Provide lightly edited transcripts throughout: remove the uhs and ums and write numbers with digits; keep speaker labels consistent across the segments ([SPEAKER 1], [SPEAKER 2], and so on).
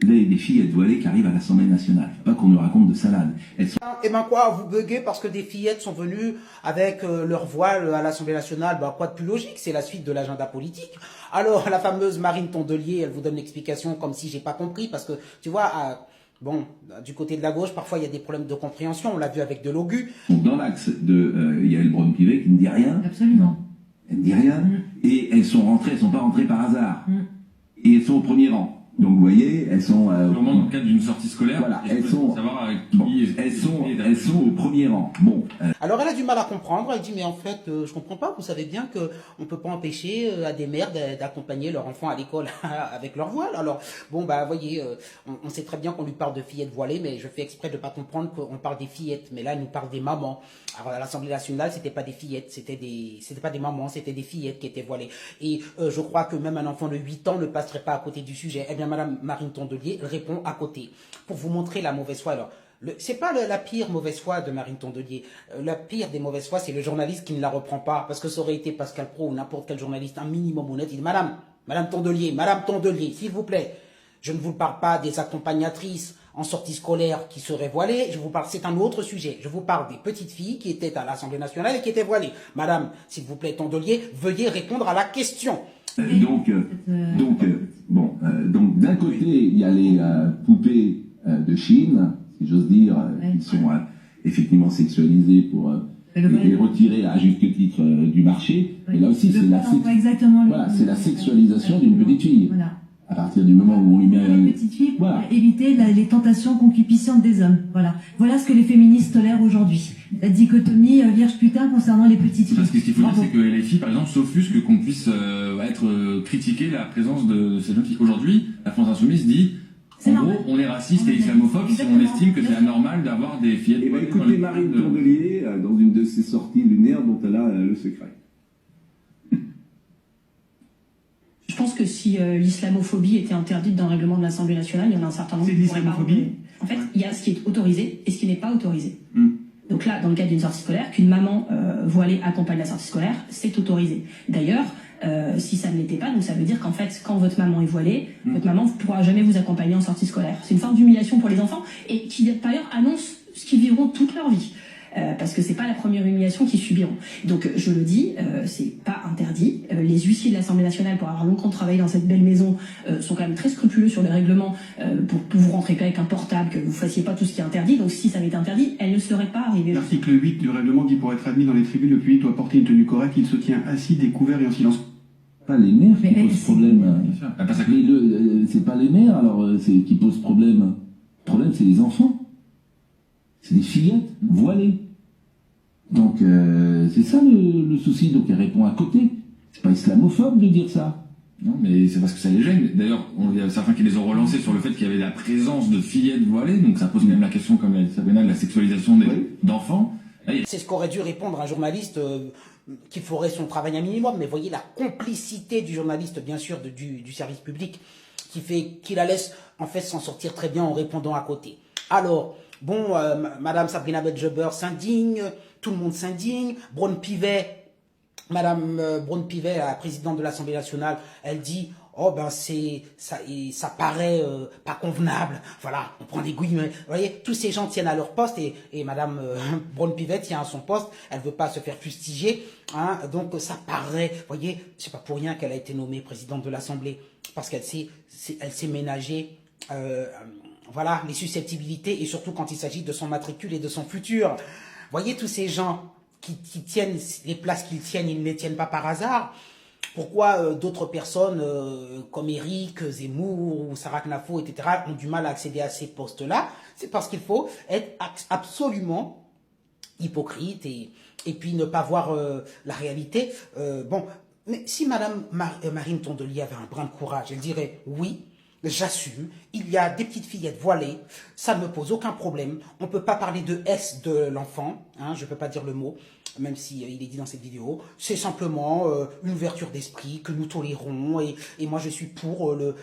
[SPEAKER 1] des fillettes voilées qui arrivent à l'Assemblée nationale. Faut pas qu'on nous raconte de salade. Elles sont...
[SPEAKER 2] Et ben quoi, vous buguez parce que des fillettes sont venues avec leur voile à l'Assemblée nationale. Ben quoi de plus logique, c'est la suite de l'agenda politique. Alors la fameuse Marine Tondelier, elle vous donne l'explication comme si j'ai pas compris, parce que tu vois, bon, du côté de la gauche, parfois il y a des problèmes de compréhension, on l'a vu avec de l'OGU.
[SPEAKER 1] Dans l'axe de Yael Braun-Pivet qui ne dit rien.
[SPEAKER 3] Absolument.
[SPEAKER 1] Elle ne dit rien. Et elles sont rentrées, elles sont pas rentrées par hasard. Et elles sont au premier rang. Donc vous voyez, elles sont...
[SPEAKER 4] Sûrement dans le cadre d'une sortie scolaire.
[SPEAKER 1] Voilà, elles sont...
[SPEAKER 4] Savoir avec
[SPEAKER 1] Bon,
[SPEAKER 4] qui
[SPEAKER 1] elles sont au premier rang. Bon.
[SPEAKER 2] Alors elle a du mal à comprendre, elle dit mais en fait je comprends pas, vous savez bien que on peut pas empêcher à des mères d'accompagner leur enfant à l'école avec leur voile. Alors bon bah voyez, on sait très bien qu'on lui parle de fillettes voilées, mais je fais exprès de pas comprendre qu'on parle des fillettes, mais là elle nous parle des mamans. Alors à l'Assemblée nationale c'était pas des fillettes, c'était pas des mamans, c'était des fillettes qui étaient voilées. Et je crois que même un enfant de 8 ans ne passerait pas à côté du sujet. Eh bien Madame Marine Tondelier répond à côté pour vous montrer la mauvaise foi. Alors c'est pas la pire mauvaise foi de Marine Tondelier. La pire des mauvaises foi, c'est le journaliste qui ne la reprend pas. Parce que ça aurait été Pascal Praud ou n'importe quel journaliste, un minimum honnête. Il dit, Madame Tondelier, s'il vous plaît, je ne vous parle pas des accompagnatrices en sortie scolaire qui seraient voilées. Je vous parle, c'est un autre sujet. Je vous parle des petites filles qui étaient à l'Assemblée nationale et qui étaient voilées. Madame, s'il vous plaît, Tondelier, veuillez répondre à la question.
[SPEAKER 1] Donc d'un côté, il y a les poupées de Chine, si j'ose dire, qui sont effectivement sexualisées pour les retirer à juste titre du marché. Et là aussi, c'est la sexualisation d'une petite fille.
[SPEAKER 3] Voilà.
[SPEAKER 1] À partir du moment où on lui met
[SPEAKER 3] une petite fille pour éviter les tentations concupiscentes des hommes. Voilà ce que les féministes tolèrent aujourd'hui. La dichotomie vierge-putain concernant les petites filles.
[SPEAKER 4] Parce que ce qu'il faut dire, c'est que les filles, par exemple, s'offusquent qu'on puisse critiquer la présence de ces jeunes filles. Aujourd'hui, la France Insoumise dit, en gros, on est raciste et islamophobe si on estime que c'est anormal d'avoir des fillettes.
[SPEAKER 1] Et bien écoutez Marine Tondelier dans une de ses sorties lunaires dont elle a le secret.
[SPEAKER 5] Je pense que si l'islamophobie était interdite dans le règlement de l'Assemblée nationale, il y en a un certain nombre.
[SPEAKER 4] C'est l'islamophobie.
[SPEAKER 5] En fait, il y a ce qui est autorisé et ce qui n'est pas autorisé. Donc là, dans le cadre d'une sortie scolaire, qu'une maman voilée accompagne la sortie scolaire, c'est autorisé. D'ailleurs, si ça ne l'était pas, donc ça veut dire qu'en fait, quand votre maman est voilée, votre maman ne pourra jamais vous accompagner en sortie scolaire. C'est une forme d'humiliation pour les enfants et qui, par ailleurs, annonce ce qu'ils vivront toute leur vie. Parce que c'est pas la première humiliation qu'ils subiront. Donc je le dis, c'est pas interdit. Les huissiers de l'Assemblée nationale, pour avoir longtemps travaillé dans cette belle maison, sont quand même très scrupuleux sur les règlements pour vous rentrer qu'avec un portable, que vous fassiez pas tout ce qui est interdit. Donc si ça avait été interdit, elle ne serait pas arrivée.
[SPEAKER 6] L'article 8 du règlement dit pour être admis dans les tribunes, le public doit porter une tenue correcte, il se tient assis, découvert et en silence.
[SPEAKER 1] Pas les mères qui posent problème. C'est pas les mères alors qui posent problème. Le problème c'est les enfants. C'est des fillettes voilées. Donc c'est ça le souci. Donc elle répond à côté. C'est pas islamophobe de dire ça.
[SPEAKER 4] Non, mais c'est parce que ça les gêne. D'ailleurs, il y a certains qui les ont relancés sur le fait qu'il y avait la présence de fillettes voilées. Donc ça pose même la question, comme l'a dit Sabrina, de la sexualisation d'enfants.
[SPEAKER 2] C'est ce qu'aurait dû répondre un journaliste qui ferait son travail un minimum. Mais voyez la complicité du journaliste, bien sûr, du service public, qui fait qu'il la laisse en fait s'en sortir très bien en répondant à côté. Alors, bon, Madame Sabrina Bedjeber s'indigne, tout le monde s'indigne. Madame Braun-Pivet, la présidente de l'Assemblée nationale, elle dit oh ben ça paraît pas convenable. Voilà, on prend des guillemets. Vous voyez, tous ces gens tiennent à leur poste et Madame Braun-Pivet tient à son poste. Elle veut pas se faire fustiger, hein, donc ça paraît. Vous voyez, c'est pas pour rien qu'elle a été nommée présidente de l'Assemblée, parce qu'elle s'est ménagée. Voilà, les susceptibilités, et surtout quand il s'agit de son matricule et de son futur. Voyez tous ces gens qui tiennent les places qu'ils tiennent, ils ne les tiennent pas par hasard. Pourquoi d'autres personnes comme Éric Zemmour ou Sarah Knafo, etc., ont du mal à accéder à ces postes-là? C'est parce qu'il faut être absolument hypocrite et puis ne pas voir la réalité. Bon, mais si Madame Marine Tondelier avait un brin de courage, elle dirait oui. J'assume, il y a des petites fillettes voilées, ça ne me pose aucun problème. On ne peut pas parler de S de l'enfant, hein, je ne peux pas dire le mot, même si il est dit dans cette vidéo. C'est simplement une ouverture d'esprit que nous tolérons et moi je suis pour le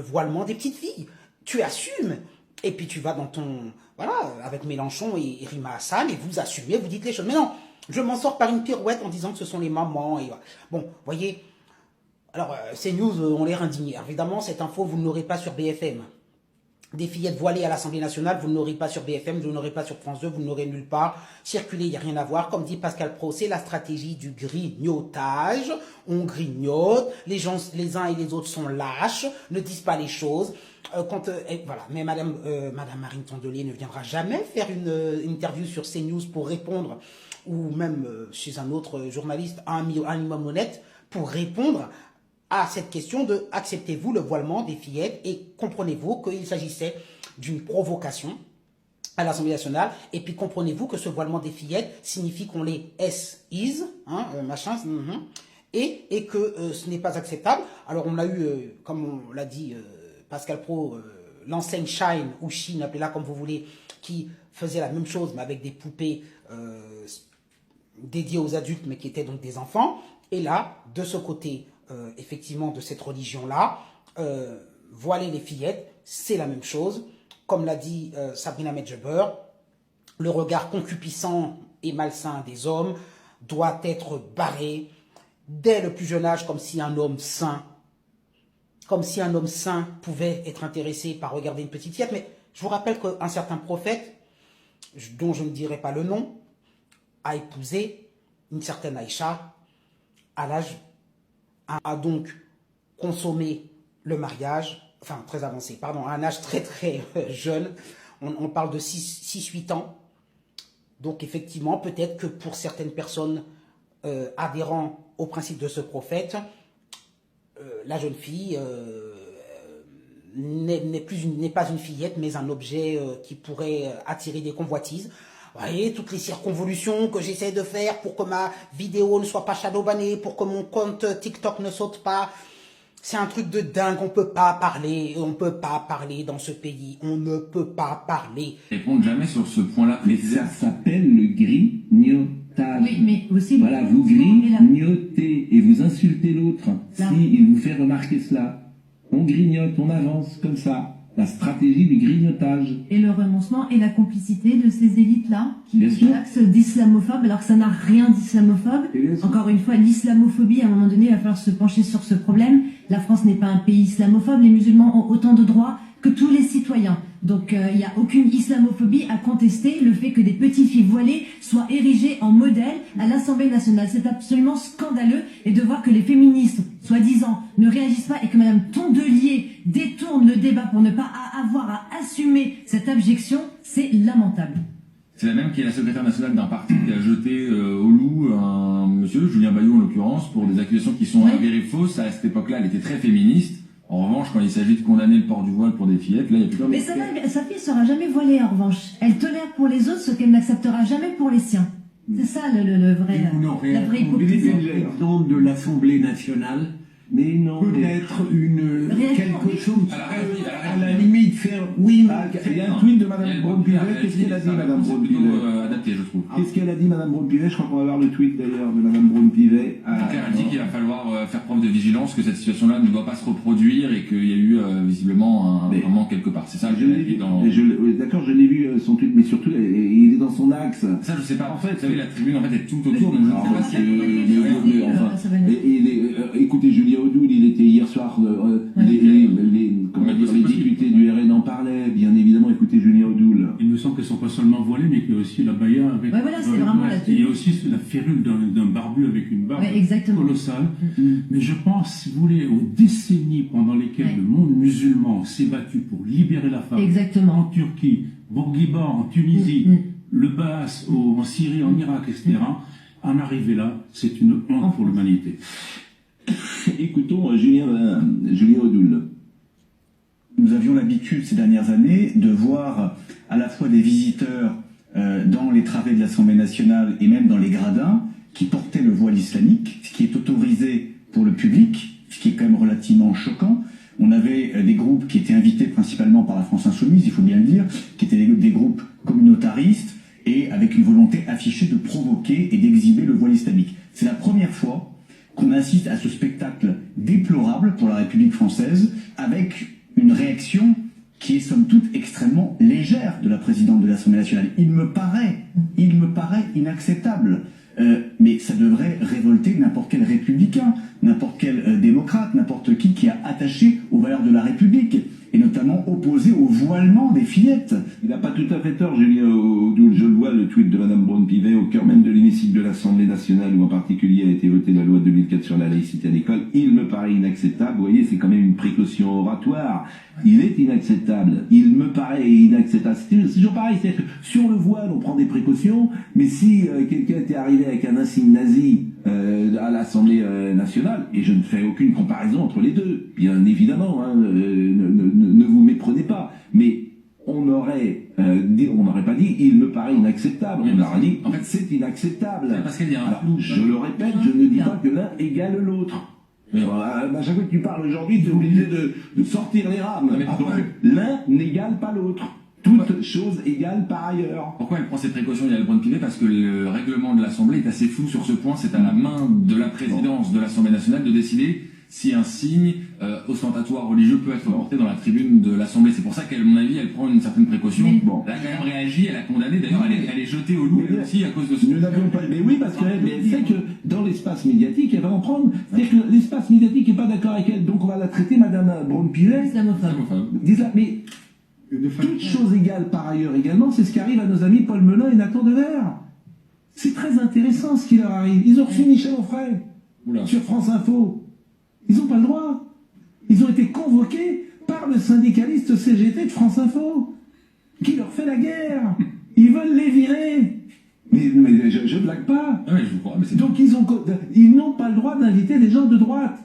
[SPEAKER 2] voilement des petites filles. Tu assumes et puis tu vas dans ton... Voilà, avec Mélenchon et Rima Hassan et vous assumez, vous dites les choses. Mais non, je m'en sors par une pirouette en disant que ce sont les mamans. Et... Bon, voyez... Alors, CNews ont l'air indignés. Évidemment, cette info, vous ne l'aurez pas sur BFM. des fillettes voilées à l'Assemblée nationale, vous ne l'aurez pas sur BFM, vous ne l'aurez pas sur France 2, vous ne l'aurez nulle part. Circuler, il n'y a rien à voir. Comme dit Pascal Praud, c'est la stratégie du grignotage. On grignote, les uns et les autres sont lâches, ne disent pas les choses. Voilà. Mais Madame Marine Tondelier ne viendra jamais faire une interview sur CNews pour répondre, ou même chez un autre journaliste, un minimum honnête, pour répondre à cette question de acceptez-vous le voilement des fillettes et comprenez-vous qu'il s'agissait d'une provocation à l'Assemblée nationale, et puis comprenez-vous que ce voilement des fillettes signifie qu'on les et que ce n'est pas acceptable. Alors on a eu, comme on l'a dit Pascal Praud, l'enseigne Shine ou Shine, appelez-la comme vous voulez, qui faisait la même chose mais avec des poupées dédiées aux adultes mais qui étaient donc des enfants. Et là, de ce côté, effectivement, de cette religion-là, voiler les fillettes, c'est la même chose. Comme l'a dit Sabrina Medjeber, le regard concupiscent et malsain des hommes doit être barré dès le plus jeune âge, comme si un homme sain pouvait être intéressé par regarder une petite fillette. Mais je vous rappelle qu'un certain prophète, dont je ne dirai pas le nom, a épousé une certaine Aïcha à l'âge, a donc consommé le mariage, enfin très avancé, pardon, à un âge très très jeune, on parle de 6-8 ans. Donc effectivement, peut-être que pour certaines personnes adhérant au principe de ce prophète, la jeune fille n'est pas une fillette, mais un objet qui pourrait attirer des convoitises. Vous voyez, toutes les circonvolutions que j'essaie de faire pour que ma vidéo ne soit pas shadowbannée, pour que mon compte TikTok ne saute pas. C'est un truc de dingue, on peut pas parler dans ce pays, on ne peut pas parler.
[SPEAKER 4] Répondre jamais sur ce point-là.
[SPEAKER 1] Mais ça s'appelle le grignotage.
[SPEAKER 3] Oui, mais aussi...
[SPEAKER 1] Voilà, vous grignotez et vous insultez l'autre. Si il vous fait remarquer cela, on grignote, on avance comme ça. La stratégie du grignotage.
[SPEAKER 3] Et le renoncement et la complicité de ces élites-là qui taxent d'islamophobes, alors que ça n'a rien d'islamophobe. Encore une fois, l'islamophobie, à un moment donné, il va falloir se pencher sur ce problème. La France n'est pas un pays islamophobe. Les musulmans ont autant de droits que tous les citoyens. Donc il n'y a aucune islamophobie à contester. Le fait que des petites filles voilées soient érigées en modèle à l'Assemblée nationale, c'est absolument scandaleux. Et de voir que les féministes, soi-disant, ne réagissent pas et que Madame Tondelier détourne le débat pour ne pas avoir à assumer cette abjection, c'est lamentable.
[SPEAKER 4] C'est la même qui est la secrétaire nationale d'un parti qui a jeté au loup un monsieur, Julien Bayou en l'occurrence, pour des accusations qui sont avérées fausses. À cette époque-là, elle était très féministe. En revanche, quand il s'agit de condamner le port du voile pour des fillettes, là, il n'y a plus de...
[SPEAKER 3] Mais sa fille ne sera jamais voilée, en revanche. Elle tolère pour les autres ce qu'elle n'acceptera jamais pour les siens. C'est ça la vraie hypocrisie.
[SPEAKER 7] L'exemple de l'Assemblée nationale,
[SPEAKER 1] mais non,
[SPEAKER 7] peut-être quelque chose à la limite faire
[SPEAKER 1] oui. Il y a un tweet de Madame Braun-Pivet. Qu'est-ce qu'elle a dit, Madame Braun-Pivet?
[SPEAKER 4] Adapté, je trouve.
[SPEAKER 1] Qu'est-ce qu'elle a dit, Madame Braun-Pivet? Je crois qu'on va voir le tweet d'ailleurs de Madame Braun-Pivet.
[SPEAKER 4] Elle dit qu'il va falloir faire preuve de vigilance, que cette situation-là ne doit pas se reproduire et qu'il y a eu visiblement un manque quelque part. C'est ça que j'ai dit dans...
[SPEAKER 1] D'accord, je l'ai vu son tweet, mais surtout il est dans son axe.
[SPEAKER 4] Ça, je sais pas. En fait, vous savez, la tribune en fait est tout autour de nous.
[SPEAKER 1] Écoutez, Julien Audoul, il était hier soir, les députés du RN en parlaient, bien évidemment. Écoutez, Julien Audoul.
[SPEAKER 8] Il me semble qu'elles ne sont pas seulement voilées, mais qu'il y a aussi la baya avec...
[SPEAKER 3] Ouais, voilà, c'est vraiment la tenue.
[SPEAKER 8] Il y a aussi la férule d'un barbu avec une barbe colossale. Mais je pense, si vous voulez, aux décennies pendant lesquelles le monde musulman s'est battu pour libérer la femme.
[SPEAKER 3] Exactement.
[SPEAKER 8] En Turquie, Bourguiba en Tunisie, le Baas en Syrie, en Irak, etc. En arriver là, c'est une honte pour l'humanité.
[SPEAKER 1] Écoutons Julien Audoul.
[SPEAKER 9] Nous avions l'habitude ces dernières années de voir à la fois des visiteurs dans les travées de l'Assemblée nationale et même dans les gradins qui portaient le voile islamique, ce qui est autorisé pour le public, ce qui est quand même relativement choquant. On avait des groupes qui étaient invités principalement par la France Insoumise, il faut bien le dire, qui étaient des groupes communautaristes et avec une volonté affichée de provoquer et d'exhiber le voile islamique. C'est la première fois qu'on assiste à ce spectacle déplorable pour la République française, avec une réaction qui est somme toute extrêmement légère de la présidente de l'Assemblée nationale. Il me paraît inacceptable. Mais ça devrait révolter n'importe quel républicain, n'importe quel démocrate, n'importe qui est attaché aux valeurs de la République, et notamment ouvertement opposé au voilement des fillettes.
[SPEAKER 1] Il n'a pas tout à fait tort, Julien. Je le vois, le tweet de Mme Braun-Pivet, au cœur même de l'hémicycle de l'Assemblée nationale, où en particulier a été votée la loi de 2004 sur la laïcité à l'école. Il me paraît inacceptable. Vous voyez, c'est quand même une précaution oratoire. Il est inacceptable. Il me paraît inacceptable. C'est toujours pareil. C'est-à-dire que sur le voile, on prend des précautions, mais si quelqu'un était arrivé avec un insigne nazi à l'Assemblée nationale, et je ne fais aucune comparaison entre les deux, bien évidemment, hein, ne vous méprenez pas, mais on n'aurait pas dit il me paraît inacceptable, on aurait dit en fait c'est inacceptable.
[SPEAKER 4] Parce qu'il y a un
[SPEAKER 1] Alors, je le répète, je ne dis pas que l'un égale l'autre. À chaque fois que tu parles aujourd'hui, tu es obligé de sortir les rames. L'un n'égale pas l'autre. Toute chose égale par ailleurs.
[SPEAKER 4] Pourquoi elle prend ces précautions, Yael Braun-Pivet? Parce que le règlement de l'Assemblée est assez flou sur ce point. C'est à la main de la présidence de l'Assemblée nationale de décider si un signe ostentatoire religieux peut être porté dans la tribune de l'Assemblée. C'est pour ça qu'à mon avis, elle prend une certaine précaution. Elle a quand même réagi, elle a condamné. D'ailleurs, elle est jetée au loup aussi à cause de ce...
[SPEAKER 1] Nous n'avions pas... Mais oui, parce qu'elle sait que dans l'espace médiatique, elle va en prendre. C'est-à-dire que l'espace médiatique n'est pas d'accord avec elle. Donc on va la traiter, Madame Braun-Pivet,
[SPEAKER 3] islamophobe.
[SPEAKER 1] Mais toute chose égale par ailleurs également, c'est ce qui arrive à nos amis Paul Melun et Nathan Devers. C'est très intéressant ce qui leur arrive. Ils ont reçu Michel Onfray sur France Info. Ils n'ont pas le droit. Ils ont été convoqués par le syndicaliste CGT de France Info, qui leur fait la guerre. Ils veulent les virer. Mais je blague pas.
[SPEAKER 4] Ah oui, je vous crois, mais
[SPEAKER 1] donc ils n'ont pas le droit d'inviter des gens de droite.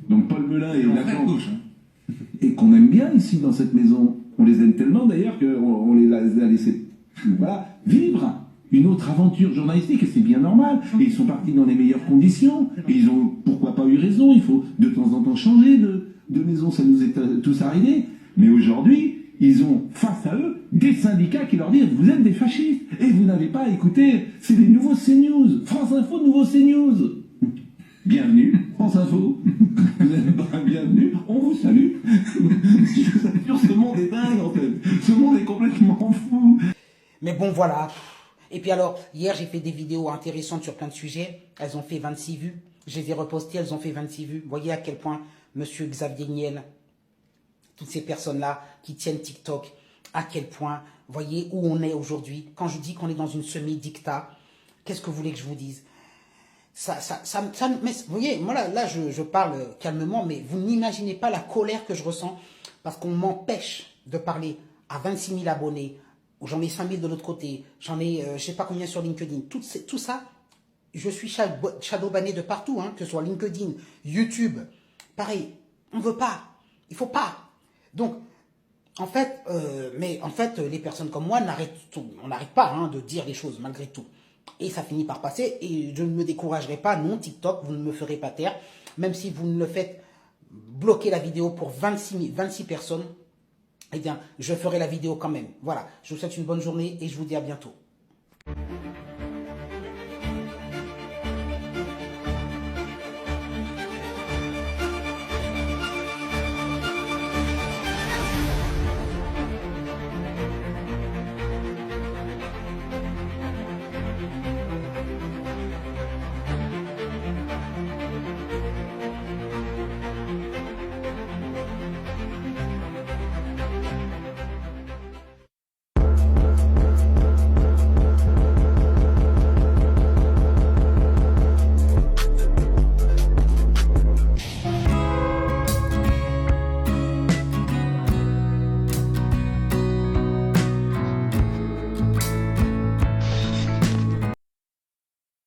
[SPEAKER 1] Donc Paul Melun et Nathan, et qu'on aime bien ici dans cette maison. On les aime tellement d'ailleurs qu'on les a laissés vivre une autre aventure journalistique, et c'est bien normal. Et ils sont partis dans les meilleures conditions. Et ils ont pourquoi pas eu raison. Il faut de temps en temps changer de maison. Ça nous est tous arrivé. Mais aujourd'hui, ils ont face à eux des syndicats qui leur disent vous êtes des fascistes et vous n'avez pas écouté. C'est les nouveaux CNews. France Info, nouveaux CNews. Bienvenue, France Info. Vous êtes bienvenue. On vous salue. Je vous assure, ce monde est dingue en fait. Ce monde est complètement fou.
[SPEAKER 2] Mais bon, voilà. Et puis alors, hier, j'ai fait des vidéos intéressantes sur plein de sujets. Elles ont fait 26 vues. Je les ai repostées, elles ont fait 26 vues. Vous voyez à quel point Monsieur Xavier Niel, toutes ces personnes-là qui tiennent TikTok, à quel point, voyez où on est aujourd'hui. Quand je dis qu'on est dans une semi-dicta, qu'est-ce que vous voulez que je vous dise? Mais vous voyez, moi là je parle calmement, mais vous n'imaginez pas la colère que je ressens parce qu'on m'empêche de parler à 26 000 abonnés. J'en ai 5 000 de l'autre côté, j'en ai je sais pas combien sur LinkedIn, tout ça, je suis shadowbanné de partout, hein, que ce soit LinkedIn, YouTube, pareil, on veut pas, il faut pas. Donc, en fait, les personnes comme moi, on n'arrête pas hein, de dire les choses malgré tout. Et ça finit par passer, et je ne me découragerai pas, non, TikTok, vous ne me ferez pas taire, même si vous ne le faites bloquer la vidéo pour 26 personnes, eh bien, je ferai la vidéo quand même. Voilà, je vous souhaite une bonne journée et je vous dis à bientôt.